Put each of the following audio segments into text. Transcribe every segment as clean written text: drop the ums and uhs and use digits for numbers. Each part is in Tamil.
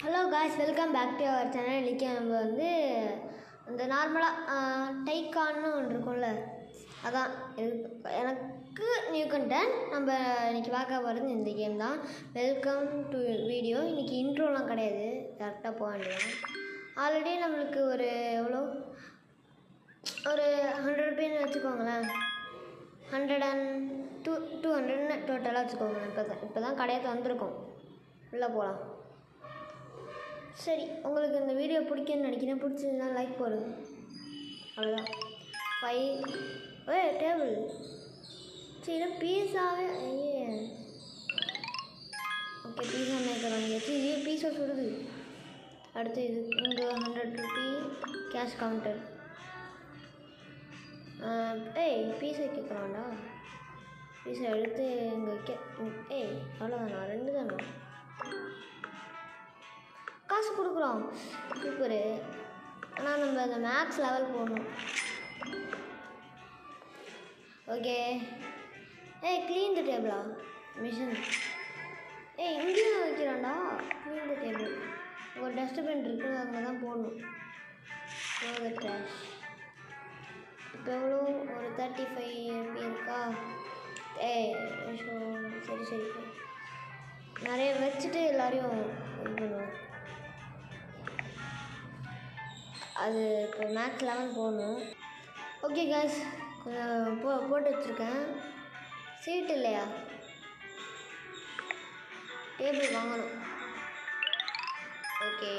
Hello guys, welcome back to our channel. இன்றைக்கி நம்ம வந்து இந்த நார்மலாக டைக்கான்னு ஒன்று இருக்கும்ல, அதான் எனக்கு நியூ கண்டென்ட். நம்ம இன்றைக்கி பார்க்க போகிறது இந்த கேம் தான். Welcome to video. இன்றைக்கி இன்ட்ரோலாம் கிடையாது, கரெக்டாக போக வேண்டியது. ஆல்ரெடி நம்மளுக்கு ஒரு எவ்வளோ ஒரு 100 ருபீன்னு வச்சுக்கோங்களேன், 200 டோட்டலாக வச்சுக்கோங்களேன். இப்போ தான் கடையை வந்திருக்கோம், உள்ளே போகலாம். சரி, உங்களுக்கு இந்த வீடியோ பிடிக்குன்னு நினைக்கிறேன். பிடிச்சதுன்னா லைக் போடுங்க, அவ்வளோதான். 5 டேபிள். சரி, பீஸாவே ஐயே. ஓகே, பீஸா மேக்கர் வாங்கியாச்சு. இதே பீஸா சுடுது. அடுத்து இது இங்கே 100 ருபீ கேஷ் கவுண்டர். பீஸா கேட்குறான்டா. பீஸா எடுத்து இங்கே அவ்வளோதானா? 2 தானா? காசு கொடுக்குறோம், சூப்பரு. ஆனால் நம்ம அந்த மேக்ஸ் லெவல் போடணும். ஓகே. க்ளீன் த டேபிளா மிஷின். இங்கேயும் வைக்கிறான்டா. Clean the table. ஒரு டஸ்ட்பின் இருக்குது, அங்கே தான் போடணும். ட்ராஷ். இப்போ எவ்வளோ? ஒரு 35 இருக்கா? சரி சரி, நிறைய வச்சுட்டு எல்லாரையும் இது பண்ணுவோம். அது இப்போ மேக்ஸ் 11 போடணும். ஓகே காய்ஸ், கொஞ்சம் போட்டு வச்சுருக்கேன். சீட் இல்லையா? டேபிள் வாங்கணும். ஓகே,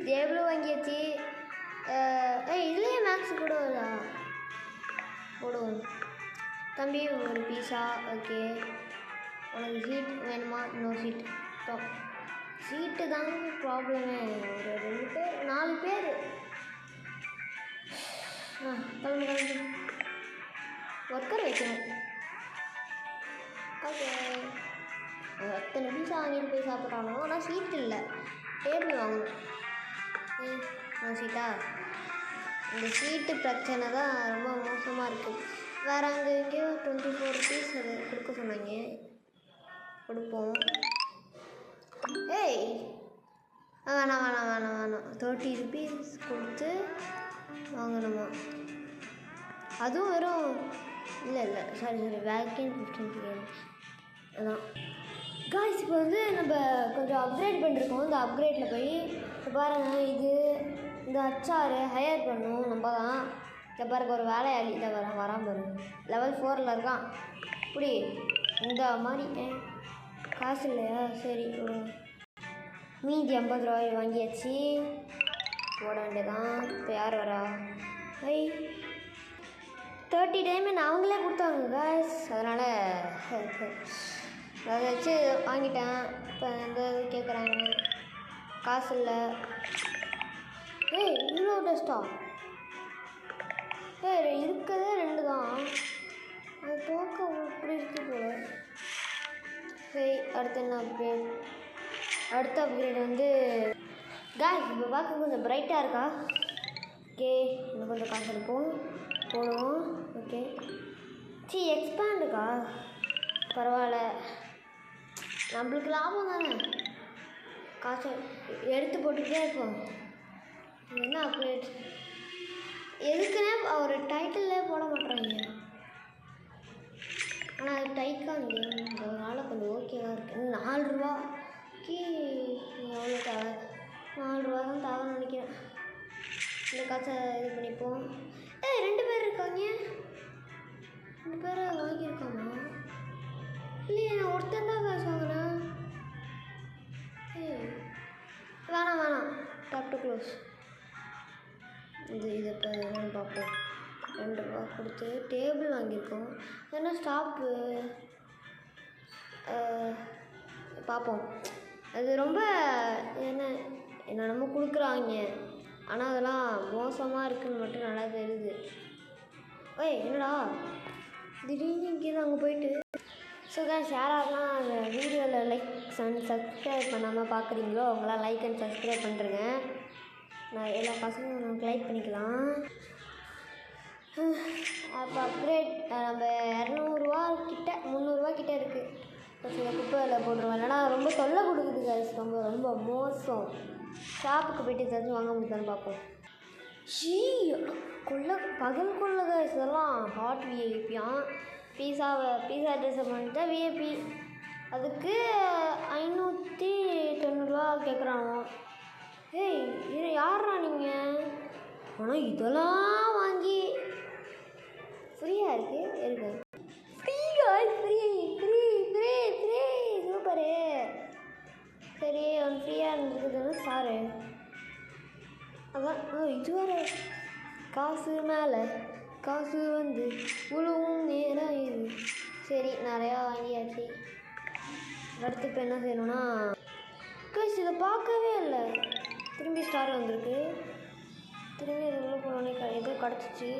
டேபிளும் வாங்கியாச்சு. இதுலேயே மேக்ஸ் கூட வருதா? போடுவோம். தம்பி ஒரு பீஸா. ஓகே, உனக்கு சீட் வேணுமா? இன்னொரு சீட். சீட்டு தாங்க ப்ராப்ளமே. ஒரு 2 பேர் 4 பேர். கிளம்பு. ஒர்க்கர் வைக்கணும். ஓகே, அத்தனை பீஸா வாங்கிட்டு போய் சாப்பிட்றானோ. ஆனால் சீட் இல்லை, டேபிள் வாங்கணும். சீட்டா? இந்த சீட்டு பிரச்சனை தான் ரொம்ப மோசமாக இருக்குது. வேறு அங்கே எங்கேயோ 24 ருபீஸ் அது கொடுக்க சொன்னாங்க, கொடுப்போம். வேணாம் 30 ருபீஸ் கொடுத்து வாங்கணுமா? அதுவும் வெறும் இல்லை சாரி வேக்கன் 15 அதான் காய்ஸ். இப்போ வந்து நம்ம கொஞ்சம் அப்கிரேட் பண்ணிருக்கோம். இந்த அப்கிரேடில் போய் இப்போ பாருங்கள், இந்த HR ஹையர் பண்ணணும் நம்ம தான். இந்த பாருங்க, ஒரு வேலையாளி இதை வரான் பாருங்க, லெவல் 4 இருக்கான். இப்படி இந்த மாதிரி காசு இல்லையா? சரி, மீதி 50 ரூபாய் வாங்கியாச்சு, போட வேண்டியதான். இப்போ யார் வரா? 30 டைமண்ட் அவங்களே கொடுத்தாங்க காய்ஸ், அதனால் அதை வச்சு வாங்கிட்டேன். இப்போ இந்த கேட்குறாங்க, காசு இல்லை. இவ்வளோ டஸ்ட்டா? இருக்கிறதே 2 தான். அது பார்க்க இப்படி இருக்கு போல. சரி, அடுத்து என்ன அப்கிரேட்? அடுத்த அப்கிரேட் வந்து காய்ஸ் இப்போ பார்க்க கொஞ்சம் பிரைட்டாக இருக்கா? ஓகே, இன்னும் கொஞ்சம் காசு எடுப்போம், போடுவோம். ஓகே, எக்ஸ்பேண்டுக்கா? பரவாயில்ல, நம்மளுக்கு லாபம் தானே. காசை எடுத்து போட்டுக்கிட்டே இருப்போம். என்ன அப்கிரேட்? எதுக்குன்னே ஒரு டைட்டிலே போட மாட்டேறாங்க. ஆனால் அது டைக்காக அதனால் கொஞ்சம் ஓகேவாக இருக்குது. 4 ரூபாய்க்கு எவ்வளோ தேவை? 4 ரூபா தான் தேவைன்னு நினைக்கிறேன். இந்த காசை இது பண்ணிப்போம். 2 பேர் இருக்காங்க. 2 பேரை வாங்கியிருக்காமா? இல்லையே, நான் ஒருத்தன் தான் காசு வாங்கினேன். வேணாம் டாப் டு க்ளோஸ். இதை இப்போ என்னென்னு பார்ப்போம். 2 ரூபா கொடுத்து டேபிள் வாங்கியிருக்கோம். ஏன்னா ஸ்டாப்பு பார்ப்போம். அது ரொம்ப என்னென்னமோ கொடுக்குறாங்க, ஆனால் அதெல்லாம் மோசமாக இருக்குதுன்னு மட்டும் நல்லா தெரியுது. என்னடா திடீர்னு இங்கே தான் அங்கே போயிட்டு. ஸோ காய்ஸ், யாரெல்லாம் அந்த வீடியோவில் லைக் அண்ட் சப்ஸ்கிரைப் பண்ணாமல் பார்க்குறீங்களோ அவங்களாம் லைக் அண்ட் சப்ஸ்கிரைப் பண்ணுறேங்க. நான் எல்லா பசங்களும் நமக்கு லைக் பண்ணிக்கலாம். அப்போ அப்கிரேட் நம்ம 200 ரூபா கிட்ட 300 ரூபா கிட்ட இருக்குது. சில குப்பையில் போட்டுருவோம். இல்லைனா ரொம்ப தொல்லை கொடுக்குது கைஸ். ரொம்ப ரொம்ப மோசம். ஷாப்புக்கு போய்ட்டு ஏதாச்சும் வாங்க முடியுதான்னு பார்ப்போம். பகல் கொள்ள கைஸ். இதெல்லாம் ஹாட் விஐபியான். பீஸா ட்ரெஸ்ஸை பண்ணிட்டு விஐபி. அதுக்கு 590 கேட்குறானோ. ஏய் இது யாரா நீங்கள்? ஆனால் இதெல்லாம் வாங்கி ஃப்ரீயாக இருக்கு. Free super. சரி அவன் ஃப்ரீயாக இருந்துருக்குதுன்னு சாரு. அதான் இது வேறு காசு மேலே காசு வந்து உழுவும் நேரம் இது. சரி நிறையா வாங்கியாச்சு. அடுத்து இப்போ என்ன செய்யணும்னா கைஸ் இதை பார்க்கவே இல்லை. திரும்பி ஸ்டார் வந்திருக்கு. திரும்பி இது உள்ள போனோடனே ஏதோ கிடச்சிச்சு.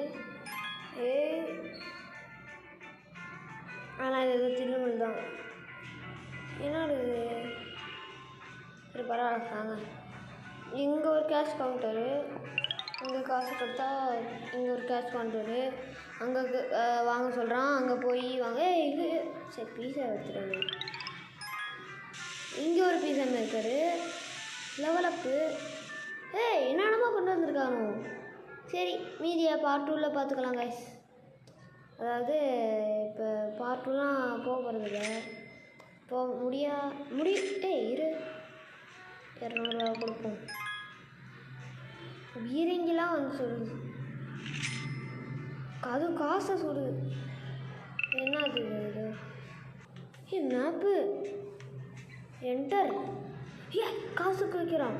ஆனால் இது ஏதோ திருமல் தான். என்னோட இது சரி பரவாயில்ல வாங்க. இங்கே ஒரு கேஷ் கவுண்டரு. இங்கே காசு கொடுத்தா இங்கே ஒரு கேஷ் கவுண்டரு. அங்கே வாங்க சொல்கிறான். அங்கே போய் வாங்க. இது சரி பீஸா எடுத்துடுங்க. இங்கே ஒரு பீஸா மேக்கரு லெவலப்பு. என்னென்னமோ கொண்டு வந்திருக்கானோ. சரி மீதியை பார்ட் 2ல் பார்த்துக்கலாம் கைஸ். அதாவது இப்போ பார்ட் 2லாம் போக போகிறதில்ல. போக இரு 200 ரூபா கொடுப்போம். பீரங்கிலாம் வந்து சொல்லுது. அதுவும் காசை சொல்லுது. என்ன அது இது? Map enter. காசுக்கு வைக்கிறான்.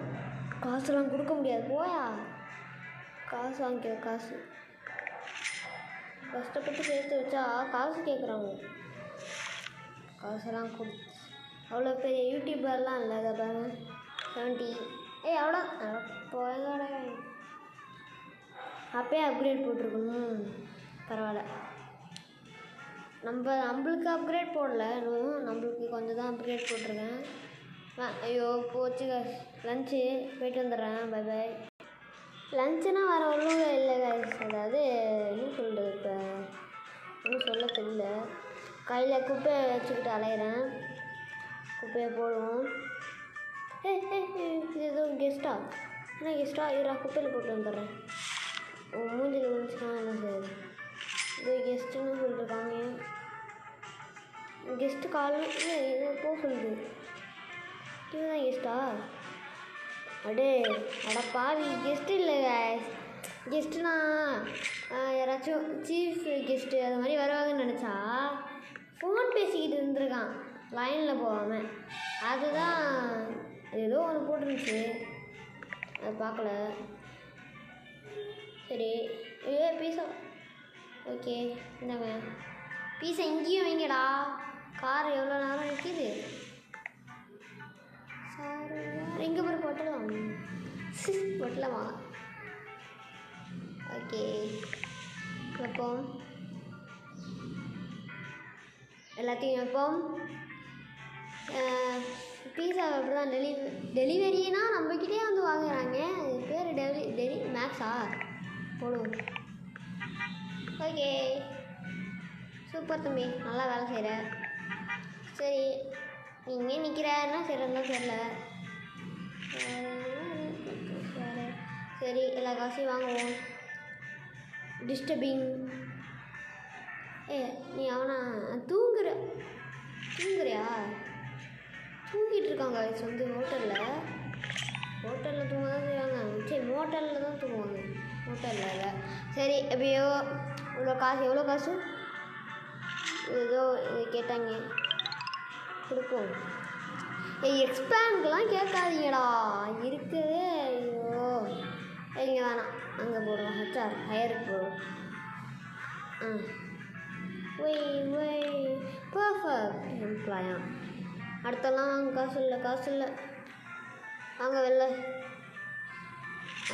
காசுலாம் கொடுக்க முடியாது. போயா காசு வாங்கிக்க. காசு கஷ்டப்பட்டு சேர்த்து வச்சா காசு கேட்குறாங்க. காசெல்லாம் கொடுத்து அவ்வளோ பெரிய யூடியூபர்லாம் இல்லை. அதை பாருங்க 70. அவ்வளோ போயங்கடா. அப்பயே அப்கிரேட் போட்டிருக்கணும். பரவாயில்ல. நம்மளுக்கு அப்கிரேட் போடல இன்னும். நம்மளுக்கு கொஞ்சம் தான் அப்கிரேட் போட்டிருக்கேன். ஐயோ போச்சு லஞ்சு போயிட்டு வந்துடுறேன். By by. லஞ்சுனா வர ஒன்றும் இல்லை கைஸ். அதாவது என்ன சொல்கிறது இப்போ ஒன்றும் சொல்ல தெரியல. கையில் குப்பையை வச்சுக்கிட்டு அலையிறேன். குப்பையை போடுவோம். இது ஏதோ கெஸ்ட்டா? என்ன கெஸ்ட்டா? இரா குப்பையில் போட்டு வந்துடுறேன். மூஞ்சில் விழுந்துச்சுன்னா என்ன செய்யுது? இது கெஸ்ட்டுன்னு சொல்லிட்டுருக்காங்க. கெஸ்ட்டு காலையில் இது போக சொல்லுது. இதுதான் கெஸ்ட்டா? அடப்பாவி கெஸ்ட்டு இல்லை கெஸ்ட்டுனா யாராச்சும் சீஃப் கெஸ்ட்டு அது மாதிரி வருவாங்கன்னு நினச்சா ஃபோன் பேசிக்கிட்டு இருந்திருக்கான் லைனில் போகாமல். அதுதான் ஏதோ ஒன்று போட்டுருந்துச்சு. அது பார்க்கல. சரி பீஸா ஓகே இந்தாங்க. பீஸா இங்கேயும் வைங்கடா. கார் எவ்வளோ நேரம் நிற்கிது. சார் எங்கே போய் பொட்டலாம் பொட்டலாமா? ஓகே வைப்போம். எல்லாத்தையும் வைப்போம். பீஸா அப்படி தான் டெலிவரினா நம்மக்கிட்டே வந்து வாங்குறாங்க. இது பேர் மேக்ஸா போடுவோம். ஓகே சூப்பர் தம்பி நல்லா வேலை செய்கிற. சரி நீங்கள் நிற்கிறன்னா சரிதான் தெரியல. சரி எல்லா காசையும் வாங்குவோம். டிஸ்டர்பிங். நீ அவனை தூங்குறியா? தூங்கிட்டு இருக்காங்க. இது வந்து ஹோட்டலில் தூங்க தான் செய்வாங்க. சரி மோட்டலில் தான் தூங்குவாங்க. ஹோட்டலில் இல்லை. சரி எப்படியோ எவ்வளோ காசு ஏதோ கேட்டாங்க கொடுப்போம். எக்ஸ்பேண்ட்லாம் கேட்காதீங்கடா இருக்குதே. ஐயோ இங்கே வேணாம். அங்கே போடுவோம். ஹையருக்கு போடுவோம். பர்ஃபெக்ட் எம்ப்ளாயா. அடுத்தெல்லாம் காசு இல்லை வாங்க வெளில.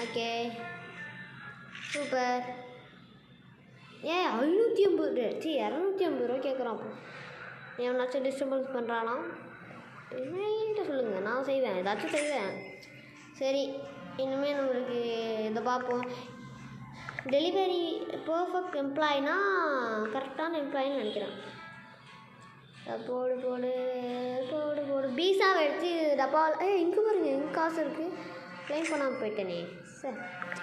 Okay super. 550 250 ரூபா கேட்குறான். அப்போ எவனாச்சும் டிஸ்டர்பன்ஸ் பண்ணுறானா என்னகிட்ட சொல்லுங்கள். நான் செய்வேன். ஏதாச்சும் செய்வேன். சரி இனிமேல் நம்மளுக்கு இதை பார்ப்போம். டெலிவரி பர்ஃபெக்ட் எம்ப்ளாயினா கரெக்டான எம்ப்ளாயின்னு நினைக்கிறேன். போடு போடு போடு போடு பீஸாவை எடுத்து டப்பாவில் இங்கே பாருங்க எங்கே காசு இருக்குது க்ளைம் பண்ணாமல் போயிட்டேனே சார்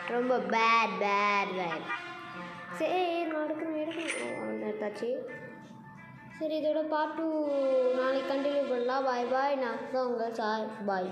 ரொம்ப பேட் பேட் பேட் சரி நான் எடுக்கணும் அவ்வளோ எடுத்தாச்சு சரி இதோட பார்ட் 2 நாளைக்கு கண்டினியூ பண்ணலாம் பாய் பாய் நான் தான் உங்கள் சார் பாய்